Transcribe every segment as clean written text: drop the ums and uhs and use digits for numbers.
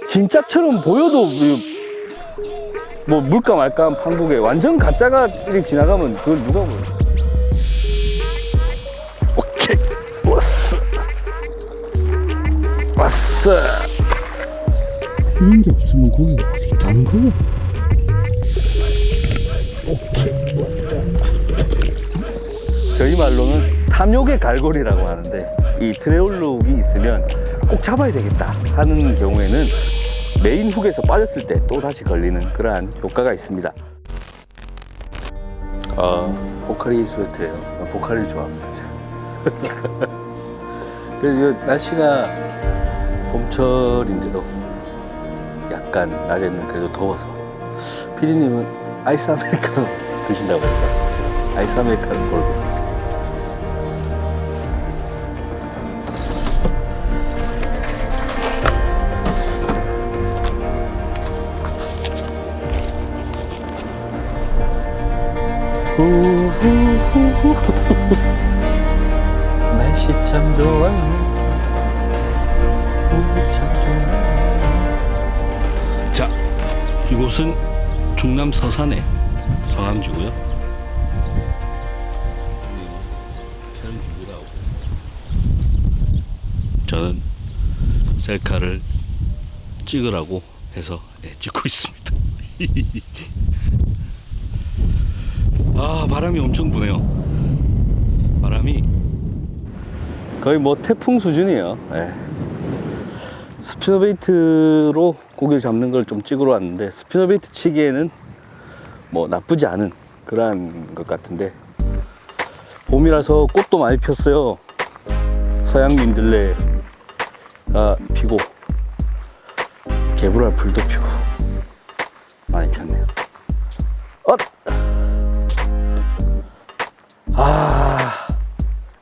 진짜처럼 보여도 뭐 물까 말까 한 판국에 완전 가짜가 이렇게 지나가면 그걸 누가 보여? 오케이, 왔어. 이런 게 없으면 고기가 어디 있다는 거야? 오케이, 왔다. 저희 말로는 탐욕의 갈고리라고 하는데, 이 트레올룩이 있으면 꼭 잡아야 되겠다 하는 경우에는 메인 훅에서 빠졌을 때 또 다시 걸리는 그러한 효과가 있습니다. 보카리 스웨트예요. 보카리를 좋아합니다, 제가. 근데 날씨가 봄철인데도 약간 낮에는 그래도 더워서 피디님은 아이스 아메리카노 드신다고 해서 아이스 아메리카노 고르겠습니다. 날씨 참 좋아요. 날씨 참 좋아요. 자, 이곳은 중남 서산의 서암지고요. 저는 셀카를 찍으라고 해서 찍고 있습니다. 아, 바람이 엄청 부네요. 바람이 거의 뭐 태풍 수준이에요. 네. 스피너베이트로 고기를 잡는 걸 좀 찍으러 왔는데 스피너베이트 치기에는 뭐 나쁘지 않은 그러한 것 같은데, 봄이라서 꽃도 많이 폈어요. 서양 민들레가 피고 개불알 풀도 피고 많이 폈네요.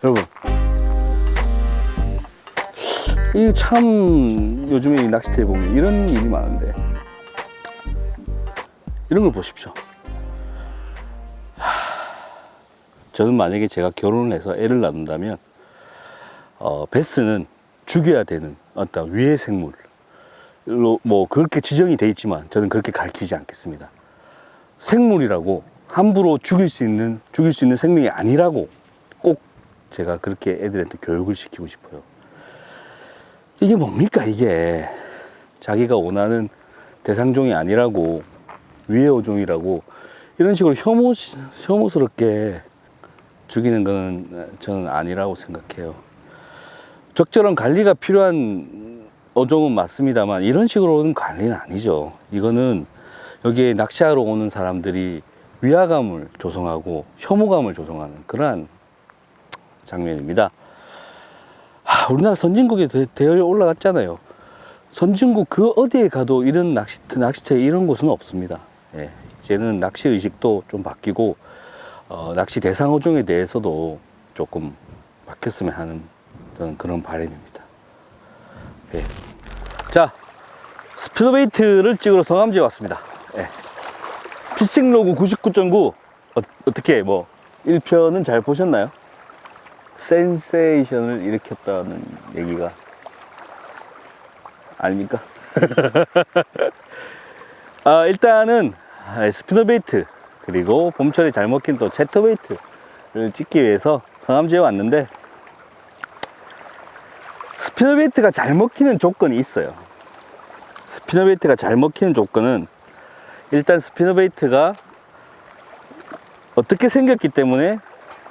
여러분, 이 참 요즘에 이 낚시터에 보면 이런 일이 많은데, 이런 걸 보십시오. 저는 만약에 제가 결혼을 해서 애를 낳는다면 베스는 죽여야 되는 어떤 위해 생물로 뭐 그렇게 지정이 돼 있지만 저는 그렇게 가르치지 않겠습니다. 생물이라고 함부로 죽일 수 있는 생명이 아니라고 꼭 제가 그렇게 애들한테 교육을 시키고 싶어요. 이게 뭡니까, 이게. 자기가 원하는 대상종이 아니라고, 위해어종이라고 이런 식으로 혐오스럽게 죽이는 거는 저는 아니라고 생각해요. 적절한 관리가 필요한 어종은 맞습니다만 이런 식으로는 관리는 아니죠. 이거는 여기에 낚시하러 오는 사람들이 위화감을 조성하고 혐오감을 조성하는 그러한 장면입니다. 우리나라 선진국에 대열에 올라갔잖아요. 선진국 그 어디에 가도 이런 낚시터에 이런 곳은 없습니다. 예, 이제는 낚시 의식도 좀 바뀌고 낚시 대상 어종에 대해서도 조금 바뀌었으면 하는 저는 그런 바람입니다. 예. 자, 스피너베이트를 찍으러 성암지에 왔습니다. 예. 피싱 로그 99.9 어떻게 뭐 1편은 잘 보셨나요? 센세이션을 일으켰다는 얘기가 아닙니까? 일단은 스피너베이트 그리고 봄철에 잘 먹힌 또 채터베이트를 찍기 위해서 성암지에 왔는데, 스피너베이트가 잘 먹히는 조건이 있어요. 스피너베이트가 잘 먹히는 조건은 일단 스피너베이트가 어떻게 생겼기 때문에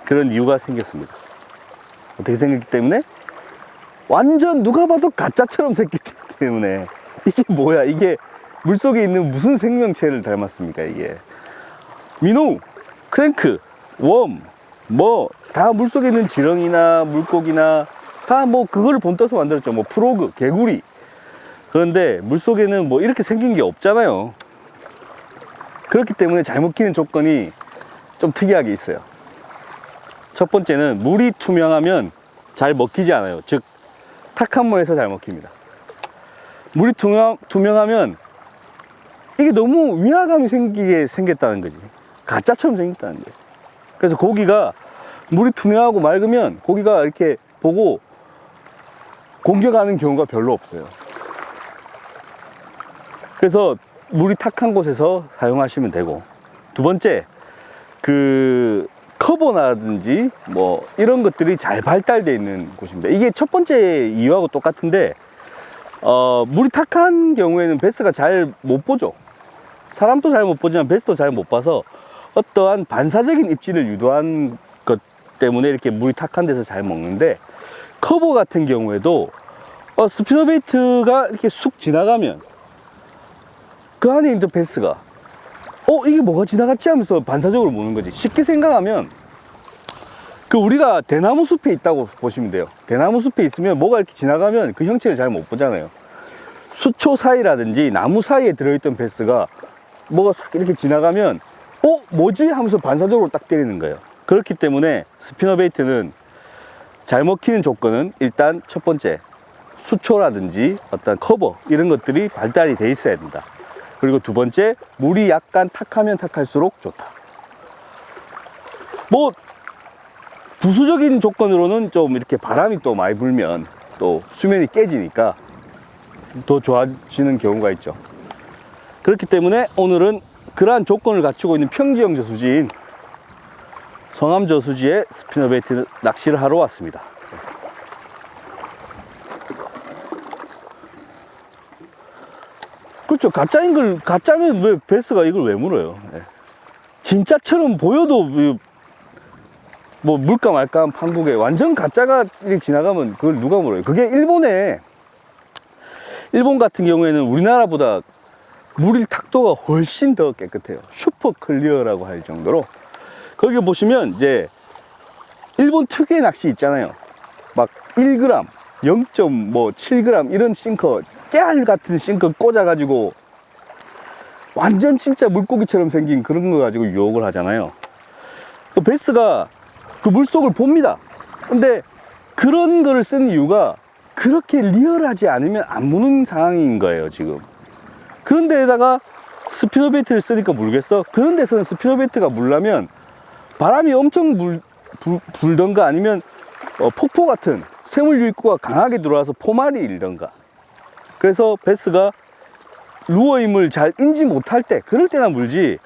그런 이유가 생겼습니다. 어떻게 생겼기 때문에? 완전 누가 봐도 가짜처럼 생겼기 때문에. 이게 뭐야, 이게 물속에 있는 무슨 생명체를 닮았습니까, 이게. 민호, 크랭크, 웜, 뭐 다 물속에 있는 지렁이나 물고기나 다 뭐 그거를 본떠서 만들었죠. 뭐 프로그, 개구리. 그런데 물속에는 뭐 이렇게 생긴 게 없잖아요. 그렇기 때문에 잘 먹히는 조건이 좀 특이하게 있어요. 첫 번째는 물이 투명하면 잘 먹히지 않아요. 즉 탁한 물에서 잘 먹힙니다. 물이 투명하면 이게 너무 위화감이 생기게 생겼다는 거지. 가짜처럼 생겼다는 거예요. 그래서 고기가 물이 투명하고 맑으면 고기가 이렇게 보고 공격하는 경우가 별로 없어요. 그래서 물이 탁한 곳에서 사용하시면 되고, 두 번째, 그 커버라든지 뭐 이런 것들이 잘 발달되어 있는 곳입니다. 이게 첫 번째 이유하고 똑같은데, 물이 탁한 경우에는 베스가 잘 못 보죠. 사람도 잘 못 보지만 베스도 잘 못 봐서 어떠한 반사적인 입질을 유도한 것 때문에 이렇게 물이 탁한 데서 잘 먹는데, 커버 같은 경우에도 스피너베이트가 이렇게 쑥 지나가면 그 안에 있는 베스가 이게 뭐가 지나갔지 하면서 반사적으로 모는 거지. 쉽게 생각하면 그 우리가 대나무 숲에 있다고 보시면 돼요. 대나무 숲에 있으면 뭐가 이렇게 지나가면 그 형체를 잘 못 보잖아요. 수초 사이라든지 나무 사이에 들어있던 베스가 뭐가 싹 이렇게 지나가면 뭐지? 하면서 반사적으로 딱 때리는 거예요. 그렇기 때문에 스피너베이트는 잘 먹히는 조건은 일단 첫 번째, 수초라든지 어떤 커버 이런 것들이 발달이 돼 있어야 된다. 그리고 두 번째, 물이 약간 탁하면 탁할수록 좋다. 뭐 부수적인 조건으로는 좀 이렇게 바람이 또 많이 불면 또 수면이 깨지니까 더 좋아지는 경우가 있죠. 그렇기 때문에 오늘은 그러한 조건을 갖추고 있는 평지형 저수지인 성암 저수지에 스피너베이트 낚시를 하러 왔습니다. 그렇죠. 가짜면 왜 베스가 이걸 왜 물어요? 진짜처럼 보여도 뭐 물까 말까 한 판국에 완전 가짜가 이렇게 지나가면 그걸 누가 물어요? 그게 일본 같은 경우에는 우리나라보다 물의 탁도가 훨씬 더 깨끗해요. 슈퍼 클리어라고 할 정도로. 거기 보시면 이제 일본 특유의 낚시 있잖아요. 막 1g, 0.7g 이런 싱커, 깨알 같은 싱커 꽂아가지고 완전 진짜 물고기처럼 생긴 그런 거 가지고 유혹을 하잖아요. 그 베스가 그 물속을 봅니다. 근데 그런 거를 쓴 이유가 그렇게 리얼하지 않으면 안 무는 상황인 거예요, 지금. 그런 데에다가 스피너베이트를 쓰니까 물겠어? 그런 데서는 스피너베이트가 물려면 바람이 엄청 불던가 아니면 폭포 같은 세물 유입구가 강하게 들어와서 포말이 일던가. 그래서 베스가 루어임을 잘 인지 못할 때, 그럴 때나 물지.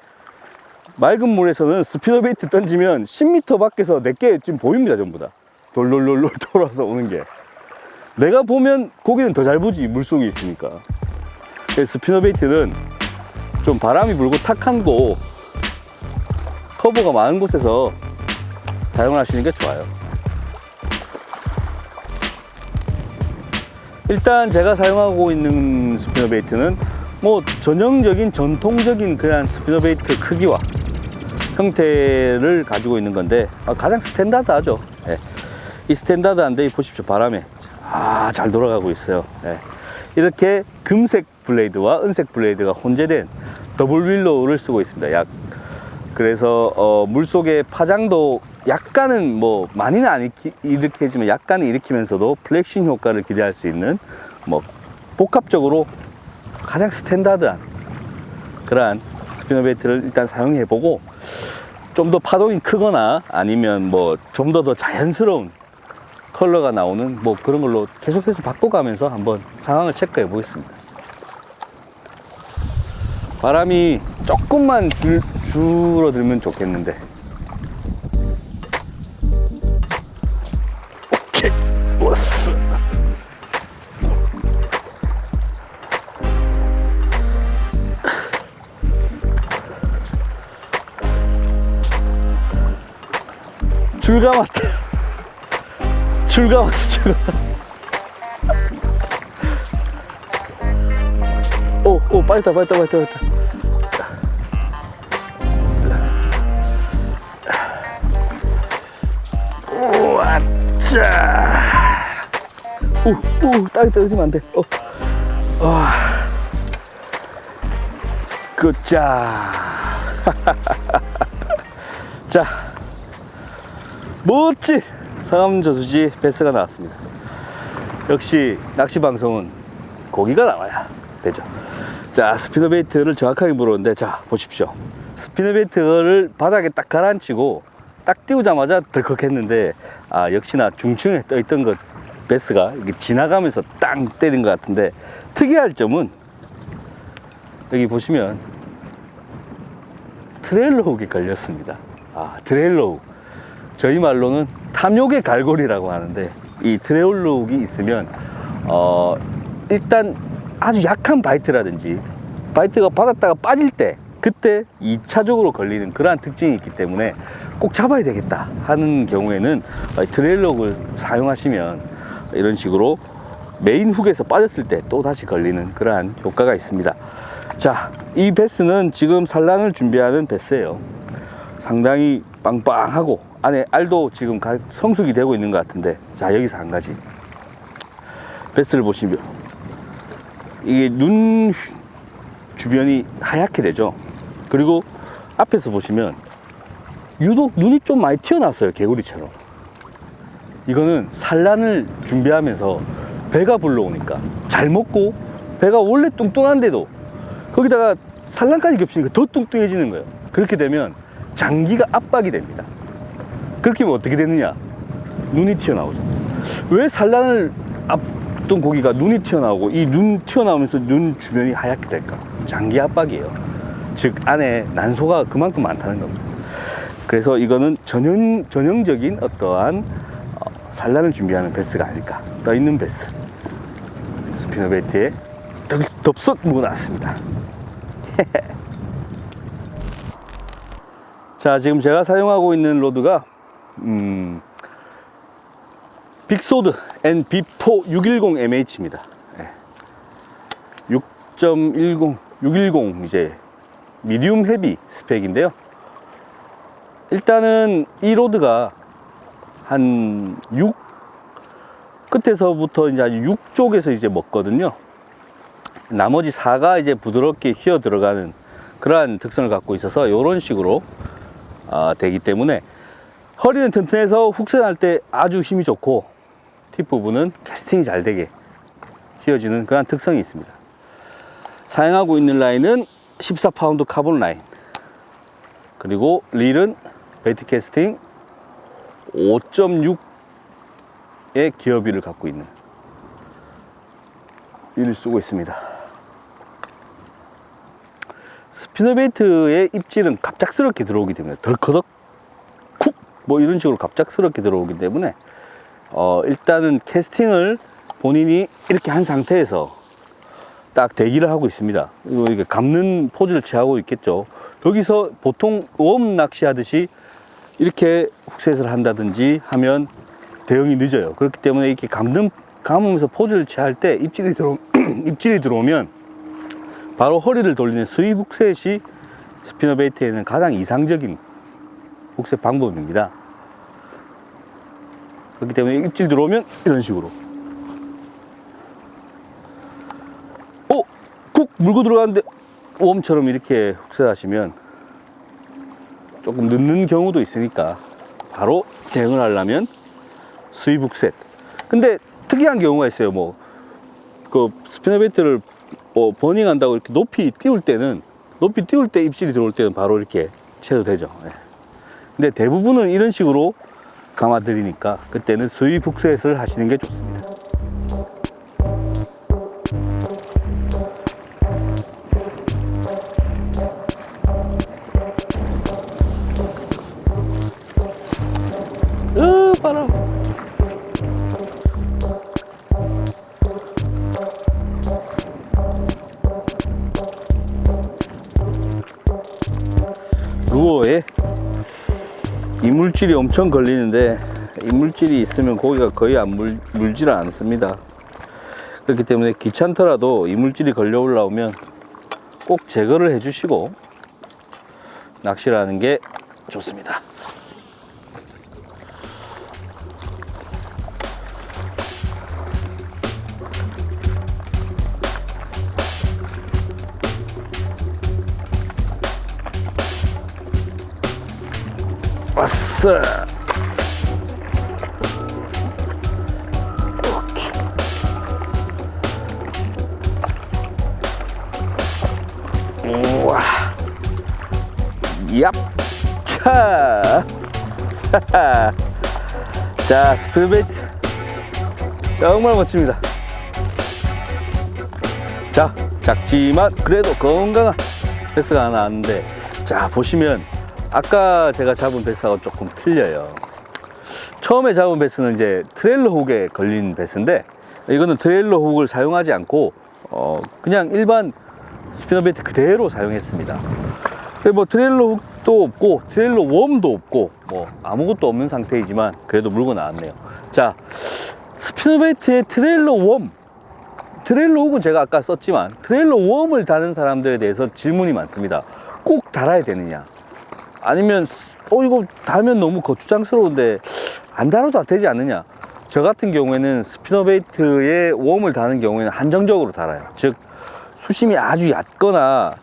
맑은 물에서는 스피너베이트 던지면 10m 밖에서 내게 지금 보입니다, 전부 다. 돌돌돌돌 돌아서 오는 게. 내가 보면 고기는 더 잘 보지, 물속에 있으니까. 스피너베이트는 좀 바람이 불고 탁한 곳, 커버가 많은 곳에서 사용을 하시는 게 좋아요. 일단 제가 사용하고 있는 스피너베이트는 뭐 전형적인 전통적인 그런 스피너베이트 크기와 형태를 가지고 있는 건데 가장 스탠다드하죠. 이 스탠다드한데 보십시오. 바람에 잘 돌아가고 있어요. 이렇게 금색 블레이드와 은색 블레이드가 혼재된 더블 윌로우를 쓰고 있습니다. 그래서 물속의 파장도 약간은 뭐 많이는 안 일으키지만 약간은 일으키면서도 플렉싱 효과를 기대할 수 있는 뭐 복합적으로 가장 스탠다드한 그러한 스피너베이트를 일단 사용해 보고 좀 더 파동이 크거나 아니면 뭐 좀 더 자연스러운 컬러가 나오는 뭐 그런 걸로 계속해서 바꿔가면서 한번 상황을 체크해 보겠습니다. 바람이 조금만 줄어들면 좋겠는데. 오케이, 왔어. 줄 감았다. 줄 감았어, 줄 감았어. 오, 빠졌다. 오, 아짜. 오, 땅에 떨어지면 안 돼. 굿자. 자, 멋진 성암 저수지 베스가 나왔습니다. 역시 낚시 방송은 고기가 나와야 되죠. 자, 스피너베이트를 정확하게 물었는데, 자, 보십시오. 스피너베이트를 바닥에 딱 가라앉히고 딱 띄우자마자 덜컥했는데, 역시나 중층에 떠있던 것 베스가 이렇게 지나가면서 땅 때린 것 같은데, 특이할 점은 여기 보시면 트레일러 훅이 걸렸습니다. 트레일러 훅. 저희 말로는 탐욕의 갈고리라고 하는데, 이 트레일러 훅이 있으면 일단 아주 약한 바이트라든지 바이트가 받았다가 빠질 때 그때 2차적으로 걸리는 그러한 특징이 있기 때문에 꼭 잡아야 되겠다 하는 경우에는 트레일러 훅을 사용하시면 이런 식으로 메인 훅에서 빠졌을 때 또 다시 걸리는 그러한 효과가 있습니다. 자, 이 베스는 지금 산란을 준비하는 베스예요. 상당히 빵빵하고 안에 알도 지금 성숙이 되고 있는 것 같은데, 자, 여기서 한 가지. 베스를 보시면 이게 눈 주변이 하얗게 되죠. 그리고 앞에서 보시면 유독 눈이 좀 많이 튀어나왔어요. 개구리처럼. 이거는 산란을 준비하면서 배가 불러오니까, 잘 먹고 배가 원래 뚱뚱한데도 거기다가 산란까지 겹치니까 더 뚱뚱해지는 거예요. 그렇게 되면 장기가 압박이 됩니다. 그렇게 되면 어떻게 되느냐? 눈이 튀어나오죠. 왜 산란을 앞둔 고기가 눈이 튀어나오고 이 눈 튀어나오면서 눈 주변이 하얗게 될까? 장기 압박이에요. 즉 안에 난소가 그만큼 많다는 겁니다. 그래서 이거는 전형적인 어떠한 산란을 준비하는 베스가 아닐까. 떠있는 베스. 스피너베이트에 덥석 묵어놨습니다. 자, 지금 제가 사용하고 있는 로드가 빅소드 NB4 610MH입니다. 6.10, 610 이제 미디움 헤비 스펙인데요. 일단은 이 로드가 한 6 끝에서부터 이제 6쪽에서 이제 먹거든요. 나머지 4가 이제 부드럽게 휘어 들어가는 그러한 특성을 갖고 있어서 이런 식으로 되기 때문에 허리는 튼튼해서 훅선할 때 아주 힘이 좋고, 팁 부분은 캐스팅이 잘 되게 휘어지는 그런 특성이 있습니다. 사용하고 있는 라인은 14파운드 카본 라인, 그리고 릴은 베이트 캐스팅 5.6의 기어비를 갖고 있는 릴을 쓰고 있습니다. 스피너베이트의 입질은 갑작스럽게 들어오기 때문에, 덜커덕 쿡 뭐 이런 식으로 갑작스럽게 들어오기 때문에 일단은 캐스팅을 본인이 이렇게 한 상태에서 딱 대기를 하고 있습니다. 이렇게 감는 포즈를 취하고 있겠죠. 여기서 보통 웜 낚시하듯이 이렇게 훅셋을 한다든지 하면 대응이 늦어요. 그렇기 때문에 이렇게 감으면서 포즈를 취할 때 입질이 들어오면 바로 허리를 돌리는 스윕 훅셋이 스피너베이트에는 가장 이상적인 훅셋 방법입니다. 그렇기 때문에 입질 들어오면 이런 식으로 쿡 물고 들어가는데 웜처럼 이렇게 훅셋 하시면 조금 늦는 경우도 있으니까 바로 대응을 하려면 스윕 훅셋. 근데 특이한 경우가 있어요. 뭐 그 스피너베이트를 버닝한다고 이렇게 높이 띄울 때 입질이 들어올 때는 바로 이렇게 채도 되죠. 근데 대부분은 이런 식으로 감아드리니까 그때는 스윕 훅셋을 하시는 게 좋습니다. 바람. 루어에 이물질이 엄청 걸리는데, 이물질이 있으면 고기가 거의 물질 않습니다. 그렇기 때문에 귀찮더라도 이물질이 걸려 올라오면 꼭 제거를 해 주시고 낚시를 하는 게 좋습니다. 왔어. 우와. 얍. 차. 자, 스피너베이트 정말 멋집니다. 자, 작지만 그래도 건강한 베스가 하나 나왔는데, 자 보시면 아까 제가 잡은 베스하고 조금 틀려요. 처음에 잡은 베스는 이제 트레일러 훅에 걸린 베스인데, 이거는 트레일러 훅을 사용하지 않고 그냥 일반 스피너베이트 그대로 사용했습니다. 뭐 트레일러 훅도 없고 트레일러 웜도 없고 뭐 아무것도 없는 상태이지만 그래도 물고 나왔네요. 자, 스피너베이트의 트레일러 훅은 제가 아까 썼지만 트레일러 웜을 다는 사람들에 대해서 질문이 많습니다. 꼭 달아야 되느냐, 아니면 이거 달면 너무 거추장스러운데 안 달아도 되지 않느냐. 저 같은 경우에는 스피너베이트에 웜을 다는 경우에는 한정적으로 달아요. 즉 수심이 아주 얕거나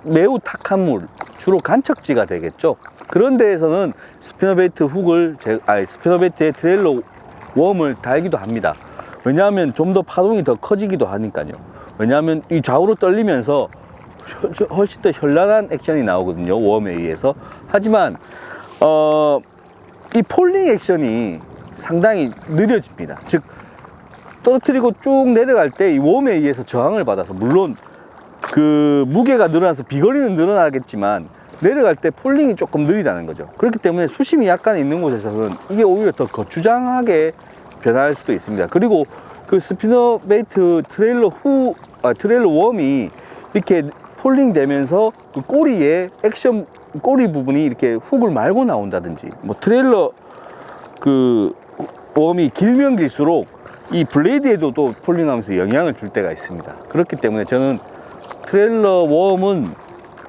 매우 탁한 물, 주로 간척지가 되겠죠. 그런 데에서는 스피너베이트의 트레일러 웜을 달기도 합니다. 왜냐하면 좀 더 파동이 더 커지기도 하니까요. 왜냐하면 이 좌우로 떨리면서 훨씬 더 현란한 액션이 나오거든요, 웜에 의해서. 하지만 이 폴링 액션이 상당히 느려집니다. 즉 떨어뜨리고 쭉 내려갈 때 이 웜에 의해서 저항을 받아서, 물론 그 무게가 늘어나서 비거리는 늘어나겠지만 내려갈 때 폴링이 조금 느리다는 거죠. 그렇기 때문에 수심이 약간 있는 곳에서는 이게 오히려 더 거추장하게 변할 수도 있습니다. 그리고 그 스피너베이트 트레일러 웜이 이렇게 폴링 되면서 그 꼬리에 꼬리 부분이 이렇게 훅을 말고 나온다든지, 뭐 트레일러 그 웜이 길면 길수록 이 블레이드에도 또 폴링하면서 영향을 줄 때가 있습니다. 그렇기 때문에 저는 트레일러 웜은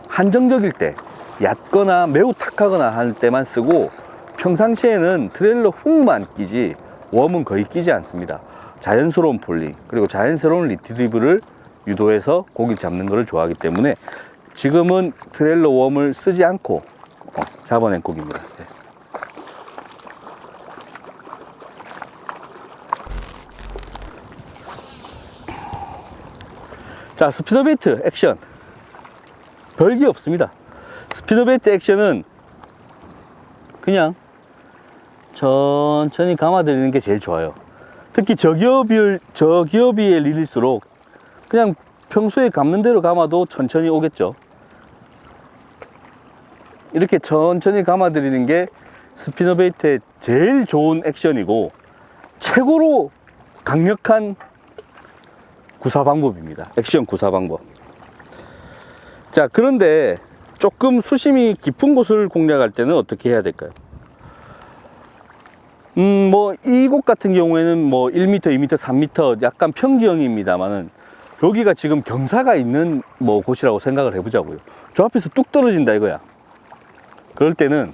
한정적일 때, 얕거나 매우 탁하거나 할 때만 쓰고, 평상시에는 트레일러 훅만 끼지 웜은 거의 끼지 않습니다. 자연스러운 폴링, 그리고 자연스러운 리트리브를 유도해서 고기 잡는 것을 좋아하기 때문에 지금은 트레일러 웜을 쓰지 않고 잡아낸 고기입니다. 네. 자, 스피너베이트 액션 별게 없습니다. 스피너베이트 액션은 그냥 천천히 감아드리는 게 제일 좋아요. 특히 저기어비에 릴릴수록 그냥 평소에 감는 대로 감아도 천천히 오겠죠. 이렇게 천천히 감아드리는 게 스피너베이트의 제일 좋은 액션이고 최고로 강력한 구사 방법입니다. 액션 구사 방법. 자, 그런데 조금 수심이 깊은 곳을 공략할 때는 어떻게 해야 될까요? 뭐 이곳 같은 경우에는 뭐 1m, 2m, 3m 약간 평지형입니다만은 여기가 지금 경사가 있는 뭐 곳이라고 생각을 해보자고요. 저 앞에서 뚝 떨어진다 이거야. 그럴 때는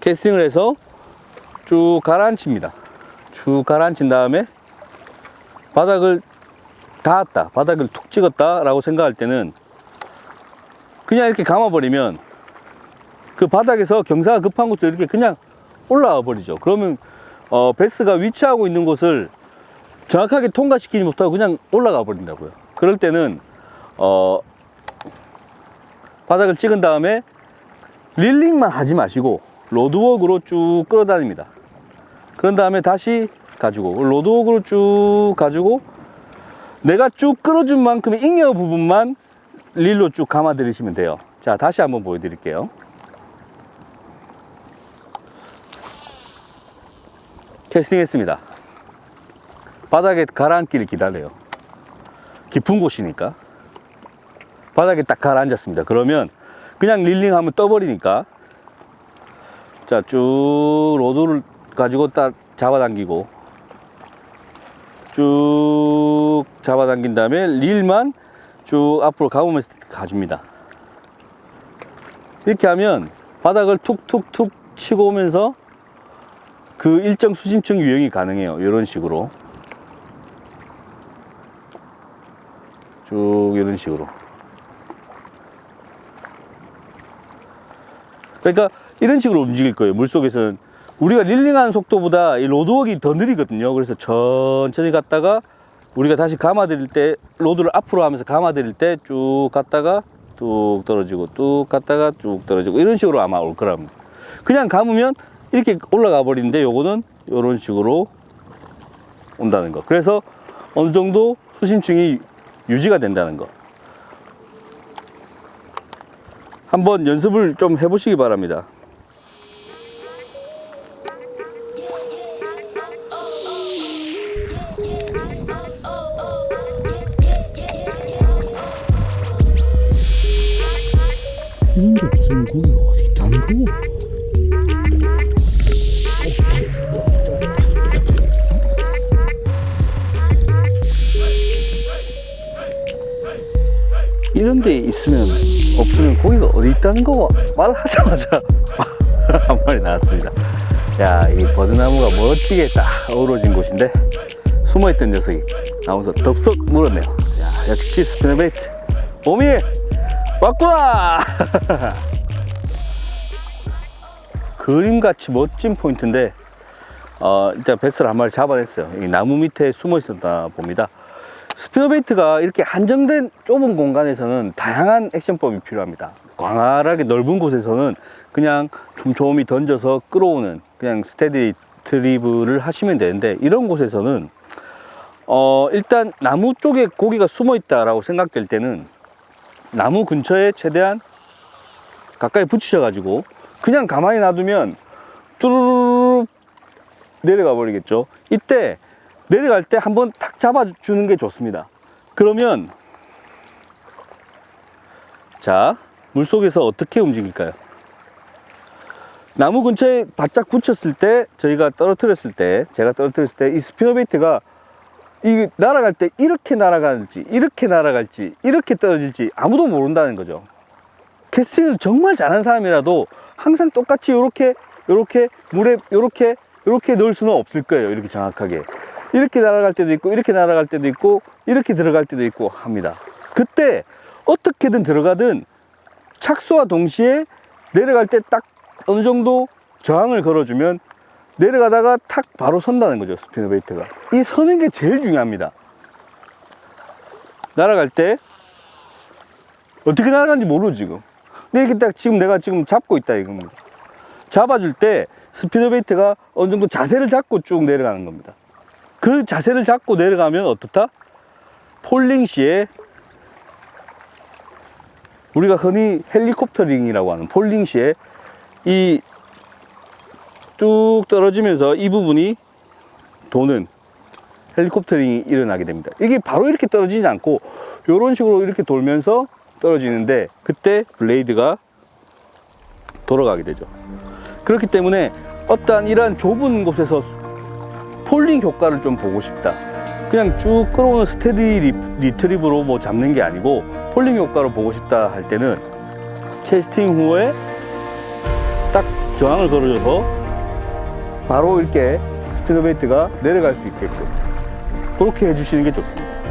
캐스팅을 해서 쭉 가라앉힙니다. 쭉 가라앉힌 다음에 바닥을 닿았다, 바닥을 툭 찍었다 라고 생각할 때는 그냥 이렇게 감아버리면 그 바닥에서 경사가 급한 곳도 이렇게 그냥 올라와 버리죠. 그러면 베스가 위치하고 있는 곳을 정확하게 통과시키지 못하고 그냥 올라가 버린다고요. 그럴 때는 바닥을 찍은 다음에 릴링만 하지 마시고 로드웍으로 쭉 끌어다닙니다. 그런 다음에 다시 가지고 로드웍으로 쭉 가지고 내가 쭉 끌어준 만큼의 잉여 부분만 릴로 쭉 감아 들이시면 돼요. 자, 다시 한번 보여드릴게요. 캐스팅 했습니다. 바닥에 가라앉기를 기다려요. 깊은 곳이니까. 바닥에 딱 가라앉았습니다. 그러면 그냥 릴링 하면 떠버리니까, 자, 쭉 로드를 가지고 딱 잡아당기고 쭉 잡아당긴 다음에 릴만 쭉 앞으로 감으면서 가줍니다. 이렇게 하면 바닥을 툭툭툭 치고 오면서 그 일정 수심층 유형이 가능해요. 이런 식으로 쭉 이런 식으로. 그러니까 이런 식으로 움직일 거예요. 물속에서는 우리가 릴링하는 속도보다 이 로드웍이 더 느리거든요. 그래서 천천히 갔다가 우리가 다시 감아드릴 때 로드를 앞으로 하면서 감아드릴 때 쭉 갔다가 뚝 떨어지고 뚝 갔다가 쭉 떨어지고 이런 식으로 아마 올 거랍니다. 그냥 감으면 이렇게 올라가 버리는데 요거는 이런 식으로 온다는 거. 그래서 어느 정도 수심층이 유지가 된다는 거. 한번 연습을 좀 해보시기 바랍니다. 이런 게 없으면 고기가 어디 있다는 거고. 이런 데 있으면 없으면 고기가 어디 있다는 거 말을 하자마자 한 마리 나왔습니다. 야, 이 버드나무가 멋지게 딱 어우러진 곳인데 숨어있던 녀석이 나오면서 덥석 물었네요. 야, 역시 스피너베이트 오미 왔구나. 그림같이 멋진 포인트인데 일단 베스를 한 마리 잡아냈어요. 이 나무 밑에 숨어 있었다 봅니다. 스피너베이트가 이렇게 한정된 좁은 공간에서는 다양한 액션법이 필요합니다. 광활하게 넓은 곳에서는 그냥 촘촘히 던져서 끌어오는 그냥 스테디 트리브를 하시면 되는데, 이런 곳에서는 일단 나무 쪽에 고기가 숨어 있다라고 생각될 때는 나무 근처에 최대한 가까이 붙이셔 가지고 그냥 가만히 놔두면 뚜루루루 내려가 버리겠죠. 이때 내려갈 때 한번 탁 잡아주는 게 좋습니다. 그러면 자, 물속에서 어떻게 움직일까요? 나무 근처에 바짝 붙였을 때, 제가 떨어뜨렸을 때 이 스피너베이트가 이 날아갈 때 이렇게 날아갈지 이렇게 날아갈지 이렇게 떨어질지 아무도 모른다는 거죠. 캐스팅을 정말 잘하는 사람이라도 항상 똑같이 요렇게 물에 요렇게 넣을 수는 없을 거예요. 이렇게 정확하게 이렇게 날아갈 때도 있고 이렇게 날아갈 때도 있고 이렇게 들어갈 때도 있고 합니다. 그때 어떻게든 들어가든 착수와 동시에 내려갈 때 딱 어느 정도 저항을 걸어주면 내려가다가 탁 바로 선다는 거죠. 스피너베이트가 이 서는 게 제일 중요합니다. 날아갈 때 어떻게 날아가는지 모르죠 지금. 근데 이렇게 딱 지금 내가 지금 잡고 있다 이겁니다. 잡아줄 때 스피너베이트가 어느 정도 자세를 잡고 쭉 내려가는 겁니다. 그 자세를 잡고 내려가면 어떻다? 폴링 시에 우리가 흔히 헬리콥터링이라고 하는 폴링 시에 이 뚝 떨어지면서 이 부분이 도는 헬리콥터링이 일어나게 됩니다. 이게 바로 이렇게 떨어지지 않고 이런 식으로 이렇게 돌면서 떨어지는데, 그때 블레이드가 돌아가게 되죠. 그렇기 때문에 어떠한 이러한 좁은 곳에서 폴링 효과를 좀 보고 싶다, 그냥 쭉 끌어오는 스테디 리트리브로 뭐 잡는 게 아니고 폴링 효과를 보고 싶다 할 때는 캐스팅 후에 딱 저항을 걸어줘서 바로 이렇게 스피너베이트가 내려갈 수 있게끔 그렇게 해주시는 게 좋습니다.